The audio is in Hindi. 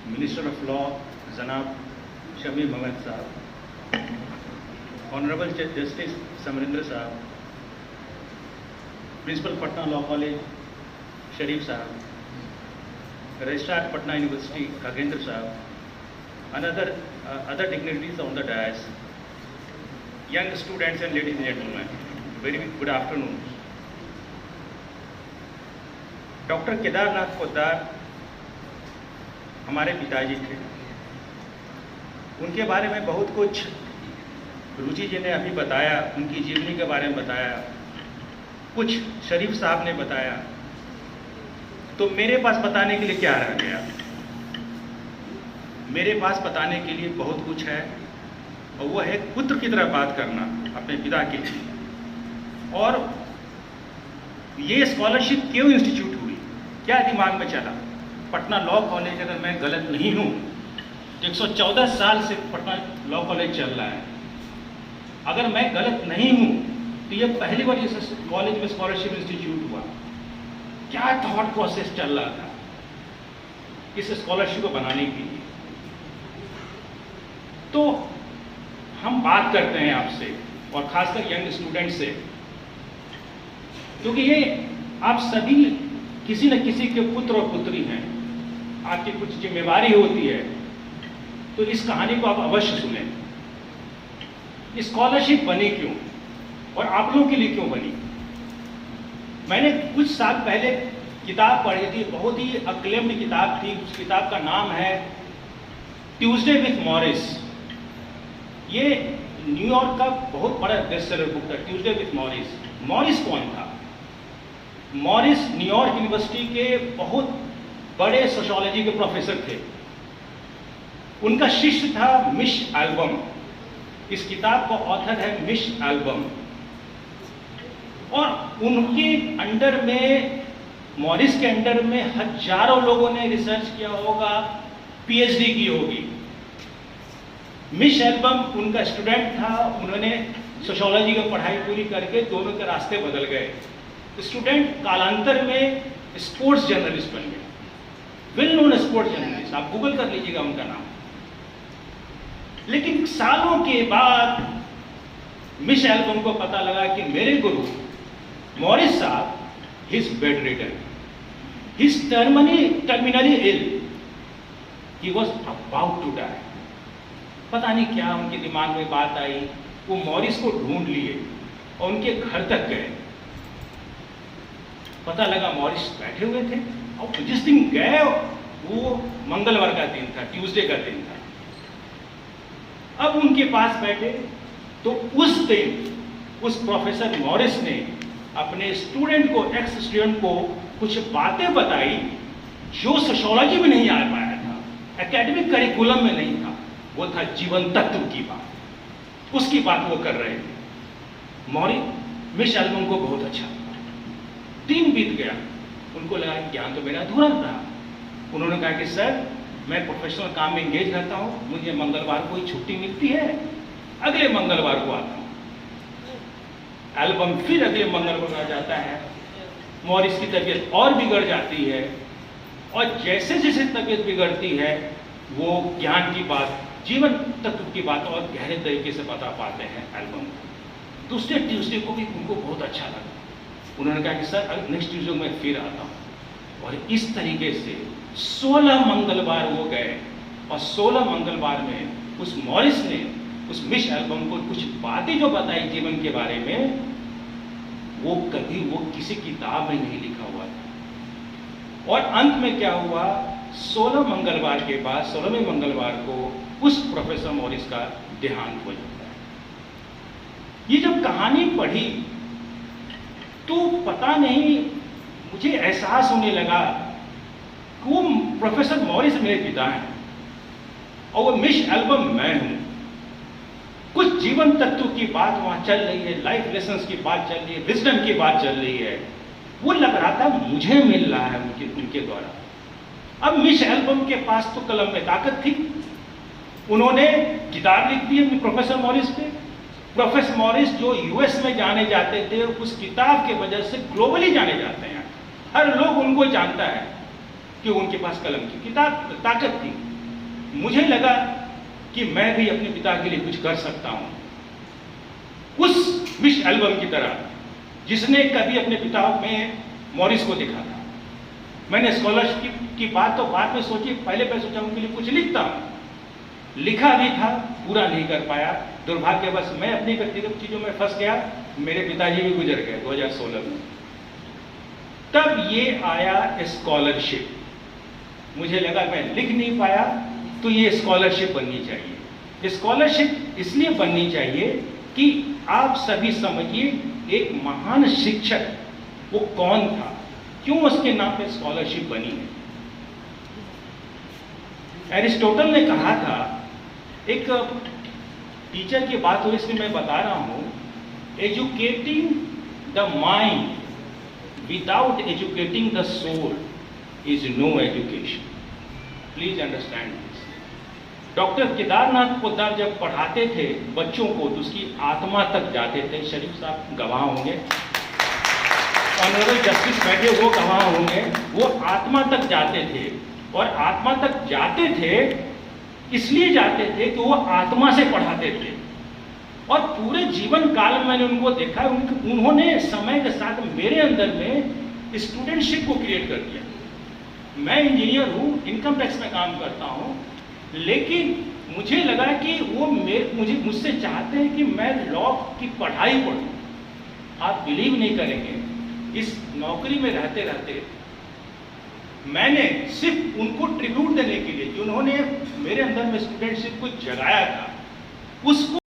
मिनिस्टर ऑफ लॉ जनाब शमी मोहम्मद साहब, ऑनरेबल जस्टिस समरिंदर साहब, प्रिंसिपल पटना लॉ कॉलेज शरीफ साहब, रजिस्ट्रार पटना यूनिवर्सिटी खगेंद्र साहब, and other dignitaries on the dais, young students and ladies and gentlemen, very good afternoon. Doctor Kedarnath Poddar हमारे पिताजी थे। उनके बारे में बहुत कुछ रुचि जी ने अभी बताया, उनकी जीवनी के बारे में बताया, कुछ शरीफ साहब ने बताया। तो मेरे पास बताने के लिए क्या रह गया? मेरे पास बताने के लिए बहुत कुछ है, और वो है पुत्र की तरह बात करना अपने पिता के लिए। और ये स्कॉलरशिप क्यों इंस्टीट्यूट हुई, क्या दिमाग में चला? पटना लॉ कॉलेज, अगर मैं गलत नहीं हूँ, 114 साल से पटना लॉ कॉलेज चल रहा है। अगर मैं गलत नहीं हूँ तो ये पहली बार इस कॉलेज में स्कॉलरशिप इंस्टीट्यूट हुआ। क्या थॉट प्रोसेस चल रहा था इस स्कॉलरशिप को बनाने के लिए? तो हम बात करते हैं आपसे, और खासकर यंग स्टूडेंट से, क्योंकि ये आप सभी किसी न किसी के पुत्र और पुत्री हैं, आपकी कुछ जिम्मेवारी होती है। तो इस कहानी को आप अवश्य सुनें। स्कॉलरशिप बनी क्यों, और आप लोगों के लिए क्यों बनी? मैंने कुछ साल पहले किताब पढ़ी थी, बहुत ही अक्लेम्ड किताब थी। उस किताब का नाम है ट्यूसडे विथ मॉरिस। ये न्यूयॉर्क का बहुत बड़ा बेस्टसेलर बुक था, ट्यूसडे विथ मॉरिस। मॉरिस कौन था? मॉरिस न्यूयॉर्क यूनिवर्सिटी के बहुत बड़े सोशियोलॉजी के प्रोफेसर थे। उनका शिष्य था मिश एल्बम। इस किताब का ऑथर है मिश एल्बम। और उनके अंडर में, मॉरिस के अंडर में हजारों लोगों ने रिसर्च किया होगा, पीएचडी की होगी। मिश एल्बम उनका स्टूडेंट था। उन्होंने सोशियोलॉजी की पढ़ाई पूरी करके दोनों के रास्ते बदल गए। स्टूडेंट कालांतर में स्पोर्ट्स जर्नलिस्ट बन गए, वेल नोन स्पोर्ट्स जर्नलिस्ट। आप गूगल कर लीजिएगा उनका नाम। लेकिन सालों के बाद मिश एल्बम को पता लगा कि मेरे गुरु मॉरिस साहब, he is bedridden, he is terminally ill, he was about to die. पता नहीं क्या उनके दिमाग में बात आई, वो मॉरिस को ढूंढ लिए और उनके घर तक गए। पता लगा मॉरिस बैठे हुए थे, और जिस दिन गए वो मंगलवार का दिन था, ट्यूसडे का दिन था। अब उनके पास बैठे तो उस दिन उस प्रोफेसर मॉरिस ने अपने स्टूडेंट को, एक्स स्टूडेंट को कुछ बातें बताई जो सोशियोलॉजी में नहीं आ पाया था, एकेडमिक करिकुलम में नहीं था। वो था जीवन तत्व की बात, उसकी बात वो कर रहे थे। मॉरिस मिश एल्बम को बहुत अच्छा लगा। दिन बीत गया, उनको लगा कि ज्ञान तो मेरा अधूरा रहा। उन्होंने कहा कि सर, मैं प्रोफेशनल काम में एंगेज रहता हूँ, मुझे मंगलवार को ही छुट्टी मिलती है, अगले मंगलवार को आता हूँ। एल्बम फिर अगले मंगलवार आ जाता है। मॉरिस की तबीयत और बिगड़ जाती है, और जैसे जैसे तबीयत बिगड़ती है, वो ज्ञान की बात, जीवन तत्व की बात और गहरे तरीके से बता पाते हैं एल्बम को। दूसरे ट्यूसडे को भी उनको बहुत अच्छा लगा। उन्होंने कहा कि सर, नेक्स्ट ट्यूसडे मैं फिर आता हूँ। और इस तरीके से 16 मंगलवार वो गए, और 16 मंगलवार में उस मॉरिस ने उस मिश एल्बम को कुछ बातें जो बताई जीवन के बारे में, वो कभी वो किसी किताब में नहीं लिखा हुआ था। और अंत में क्या हुआ, 16 मंगलवार के बाद 16वें मंगलवार को उस प्रोफेसर मॉरिस का देहांत हो जाता है। ये जब कहानी पढ़ी तो पता नहीं, मुझे एहसास होने लगा कि वो प्रोफेसर मॉरिस मेरे पिता हैं, और वो मिश एल्बम मैं हूं। कुछ जीवन तत्व की बात वहां चल रही है, लाइफ लेसन्स की बात चल रही है, विजडम की बात चल रही है। वो लग रहा था मुझे मिल रहा है उनके द्वारा। अब मिश एल्बम के पास तो कलम में ताकत थी। उन्होंने किताब लिख दी अपनी प्रोफेसर मॉरिस पे। प्रोफेसर मॉरिस जो यूएस में जाने जाते थे, उस किताब के वजह से ग्लोबली जाने जाते हैं। हर लोग उनको जानता है कि उनके पास कलम की किताब ताकत थी। मुझे लगा कि मैं भी अपने पिता के लिए कुछ कर सकता हूं, उस विश एल्बम की तरह जिसने कभी अपने पिता में मॉरिस को देखा था। मैंने स्कॉलरशिप की बात तो बाद में सोची, पहले मैं सोचा उनके लिए कुछ लिखता हूं। लिखा भी था, पूरा नहीं कर पाया। दुर्भाग्यवश मैं अपनी व्यक्तिगत चीजों में फंस गया। मेरे पिताजी भी गुजर गए 2016 में। तब ये आया स्कॉलरशिप। मुझे लगा मैं लिख नहीं पाया तो ये स्कॉलरशिप बननी चाहिए। स्कॉलरशिप इसलिए बननी चाहिए कि आप सभी समझिए एक महान शिक्षक वो कौन था, क्यों उसके नाम पे स्कॉलरशिप बनी है। एरिस्टोटल ने कहा था, एक टीचर की बात हुई इसलिए मैं बता रहा हूं, educating the mind without educating the soul is no education. Please understand this. Doctor Kedarnath Poddar जब पढ़ाते थे बच्चों को तो उसकी आत्मा तक जाते थे। शरीफ साहब गवाह होंगे, ऑनरेबल जस्टिस बैठे वो गवाह होंगे। वो आत्मा तक जाते थे, और आत्मा तक जाते थे इसलिए जाते थे कि वो आत्मा से पढ़ाते थे। और पूरे जीवन काल में मैंने उनको देखा, उन्होंने समय के साथ मेरे अंदर में स्टूडेंटशिप को क्रिएट कर दिया। मैं इंजीनियर हूँ, इनकम टैक्स में काम करता हूँ, लेकिन मुझे लगा कि वो मुझसे चाहते हैं कि मैं लॉ की पढ़ाई पढ़ूं। आप बिलीव नहीं करेंगे, इस नौकरी में रहते रहते मैंने सिर्फ उनको ट्रिब्यूट देने के लिए, जिन्होंने मेरे अंदर में स्टूडेंटशिप को जगाया था, उसको